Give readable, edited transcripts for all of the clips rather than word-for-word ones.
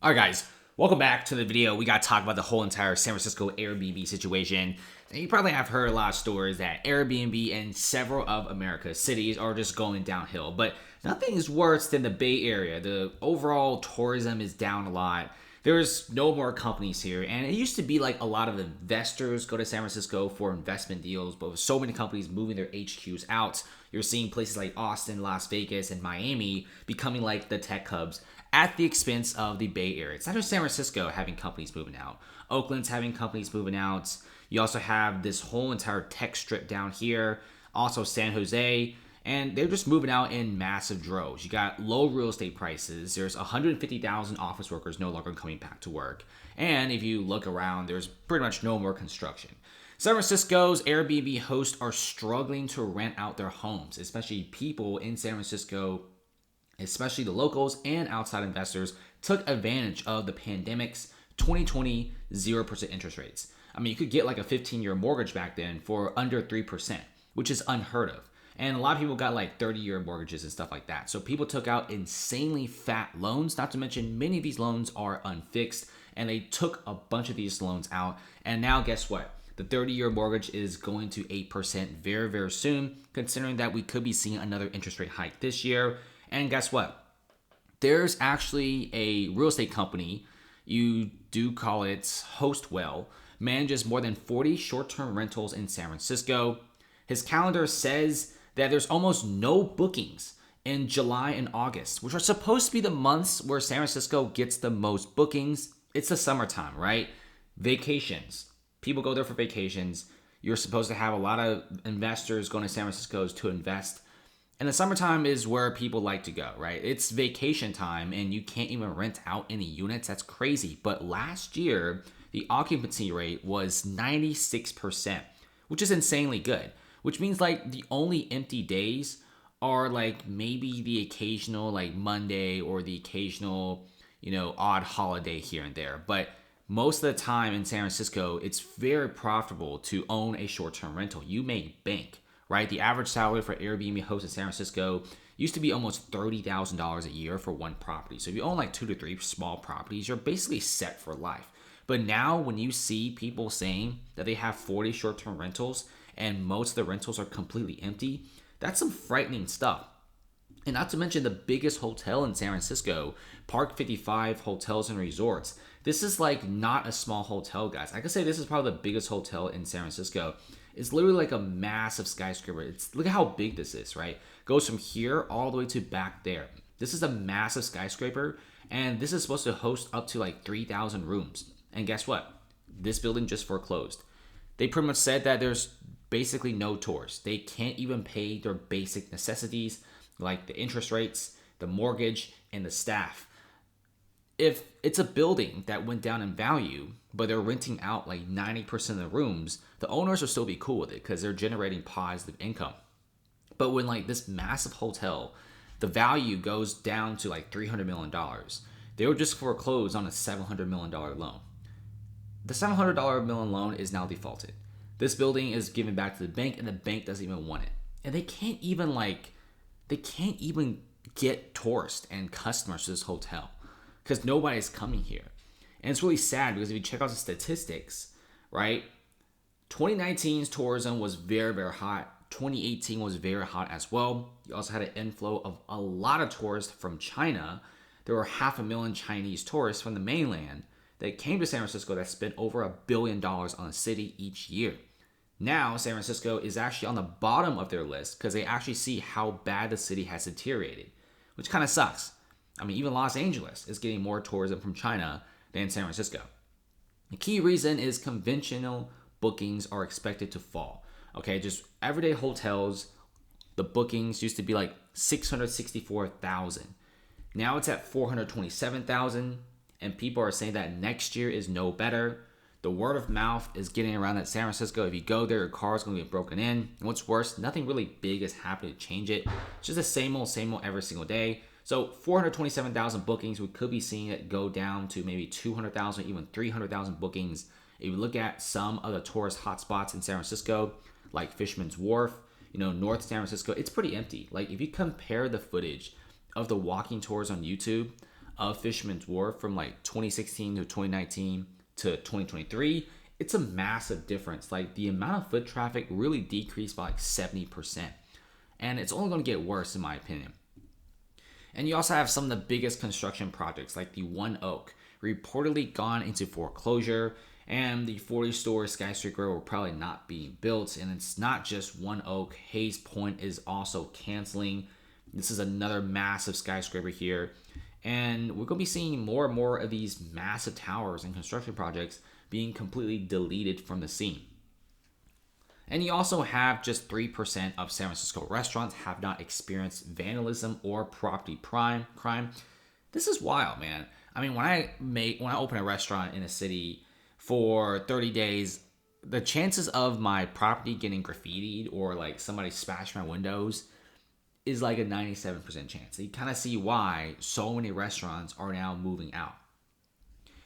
All right, guys, welcome back to the video. We got to talk about the whole entire San Francisco Airbnb situation. And you probably have heard a lot of stories that Airbnb and several of America's cities are just going downhill, but nothing is worse than the Bay Area. The overall tourism is down a lot. There's no more companies here, and it used to be like a lot of investors go to San Francisco for investment deals, but with so many companies moving their HQs out, you're seeing places like Austin, Las Vegas, and Miami becoming like the tech hubs at the expense of the Bay Area. It's not just San Francisco having companies moving out. Oakland's having companies moving out. You also have this whole entire tech strip down here. Also San Jose. And they're just moving out in massive droves. You got low real estate prices. There's 150,000 office workers no longer coming back to work. And if you look around, there's pretty much no more construction. San Francisco's Airbnb hosts are struggling to rent out their homes, especially people in San Francisco, especially the locals and outside investors, took advantage of the pandemic's 2020 0% interest rates. I mean, you could get like a 15-year mortgage back then for under 3%, which is unheard of. And a lot of people got like 30-year mortgages and stuff like that. So people took out insanely fat loans, not to mention many of these loans are unfixed, and they took a bunch of these loans out. And now guess what? The 30-year mortgage is going to 8% very, very soon, considering that we could be seeing another interest rate hike this year. And guess what? There's actually a real estate company, you do call it Hostwell, manages more than 40 short-term rentals in San Francisco. His calendar says that there's almost no bookings in July and August, which are supposed to be the months where San Francisco gets the most bookings. It's the summertime, right? Vacations. People go there for vacations. You're supposed to have a lot of investors going to San Francisco to invest. And the summertime is where people like to go, right? It's vacation time and you can't even rent out any units. That's crazy. But last year, the occupancy rate was 96%, which is insanely good. Which means like the only empty days are like maybe the occasional like Monday or the occasional, odd holiday here and there. But most of the time in San Francisco, it's very profitable to own a short-term rental. You make bank, right? The average salary for Airbnb hosts in San Francisco used to be almost $30,000 a year for one property. So if you own like 2 to 3 small properties, you're basically set for life. But now when you see people saying that they have 40 short-term rentals and most of the rentals are completely empty, that's some frightening stuff. And not to mention the biggest hotel in San Francisco, Park 55 Hotels and Resorts. This is like not a small hotel, guys. I could say this is probably the biggest hotel in San Francisco. It's literally like a massive skyscraper. Look at how big this is, right? Goes from here all the way to back there. This is a massive skyscraper, and this is supposed to host up to like 3,000 rooms. And guess what? This building just foreclosed. They pretty much said that there's basically no tours. They can't even pay their basic necessities like the interest rates, the mortgage, and the staff. If it's a building that went down in value, but they're renting out like 90% of the rooms, the owners will still be cool with it because they're generating positive income. But when like this massive hotel, the value goes down to like $300 million, they were just foreclosed on a $700 million loan. The $700 million loan is now defaulted. This building is given back to the bank, and the bank doesn't even want it. And they can't even get tourists and customers to this hotel because nobody's coming here. And it's really sad because if you check out the statistics, right? 2019's tourism was very, very hot. 2018 was very hot as well. You also had an inflow of a lot of tourists from China. There were 500,000 Chinese tourists from the mainland that came to San Francisco that spent over $1 billion on the city each year. Now, San Francisco is actually on the bottom of their list because they actually see how bad the city has deteriorated, which kind of sucks. I mean, even Los Angeles is getting more tourism from China than San Francisco. The key reason is conventional bookings are expected to fall. Okay, just everyday hotels, the bookings used to be like 664,000. Now it's at 427,000. And people are saying that next year is no better. The word of mouth is getting around that San Francisco, if you go there, your car is going to get broken in. And what's worse, nothing really big has happened to change it. It's just the same old every single day. So 427,000 bookings, we could be seeing it go down to maybe 200,000, even 300,000 bookings. If you look at some of the tourist hotspots in San Francisco, like Fisherman's Wharf, North San Francisco, it's pretty empty. Like if you compare the footage of the walking tours on YouTube of Fisherman's Wharf from like 2016 to 2019 to 2023, it's a massive difference. Like the amount of foot traffic really decreased by like 70%. And it's only going to get worse in my opinion. And you also have some of the biggest construction projects like the One Oak reportedly gone into foreclosure, and the 40-story skyscraper will probably not be built. And it's not just One Oak. Hayes Point is also canceling. This is another massive skyscraper here. And we're going to be seeing more and more of these massive towers and construction projects being completely deleted from the scene. And you also have just 3% of San Francisco restaurants have not experienced vandalism or property crime. This is wild, man. I mean, when I open a restaurant in a city for 30 days, the chances of my property getting graffitied or like somebody smashed my windows is like a 97% chance. You kind of see why so many restaurants are now moving out.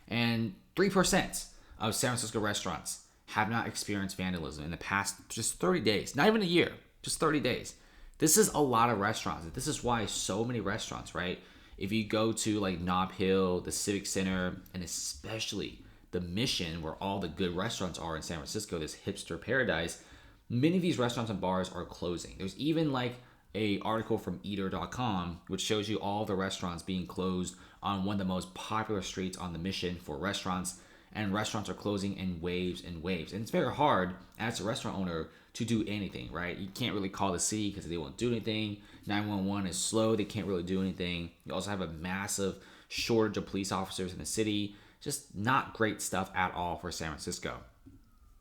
And 3% of San Francisco restaurants have not experienced vandalism in the past just 30 days. Not even a year, just 30 days. This is a lot of restaurants. This is why so many restaurants, right? If you go to like Nob Hill, the Civic Center, and especially the Mission, where all the good restaurants are in San Francisco, this hipster paradise, many of these restaurants and bars are closing. There's even like a article from eater.com which shows you all the restaurants being closed on one of the most popular streets on the Mission for restaurants, and restaurants are closing in waves and waves. And it's very hard as a restaurant owner to do anything, right? You can't really call the city because they won't do anything. 911 is slow. They can't really do anything. You also have a massive shortage of police officers in the city. Just not great stuff at all for San Francisco.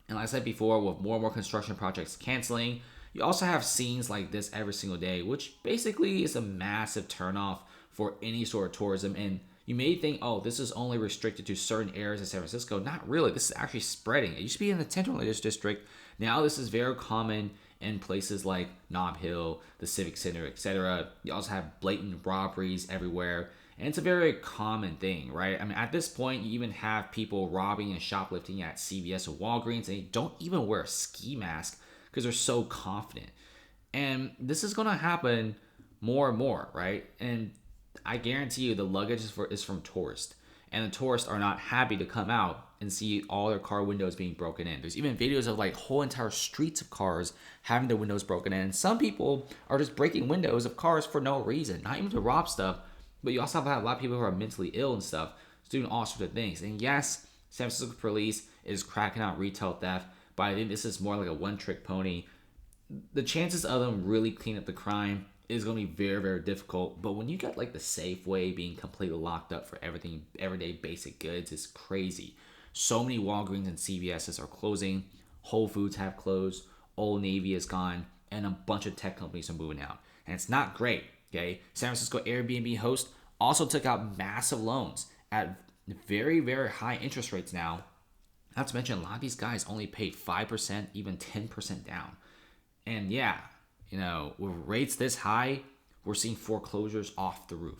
And like I said before, with more and more construction projects canceling, you also have scenes like this every single day, which basically is a massive turnoff for any sort of tourism. And you may think, oh, this is only restricted to certain areas of San Francisco. Not really. This is actually spreading. It used to be in the Tenderloin District. Now this is very common in places like Nob Hill, the Civic Center, etc. You also have blatant robberies everywhere. And it's a very common thing, right? I mean, at this point, you even have people robbing and shoplifting at CVS or Walgreens, and they don't even wear a ski mask because they're so confident. And this is going to happen more and more, right? And I guarantee you the luggage is from tourists. And the tourists are not happy to come out and see all their car windows being broken in. There's even videos of like whole entire streets of cars having their windows broken in. And some people are just breaking windows of cars for no reason, not even to rob stuff. But you also have a lot of people who are mentally ill and stuff, doing all sorts of things. And yes, San Francisco police is cracking out retail theft, but I think this is more like a one-trick pony. The chances of them really clean up the crime is going to be very, very difficult. But when you got like the Safeway being completely locked up for everything, everyday basic goods, is crazy. So many Walgreens and CVS's are closing. Whole Foods have closed. Old Navy is gone. And a bunch of tech companies are moving out. And it's not great, okay? San Francisco Airbnb host also took out massive loans at very, very high interest rates now. Not to mention, a lot of these guys only paid 5%, even 10% down. And yeah, you know, with rates this high, we're seeing foreclosures off the roof.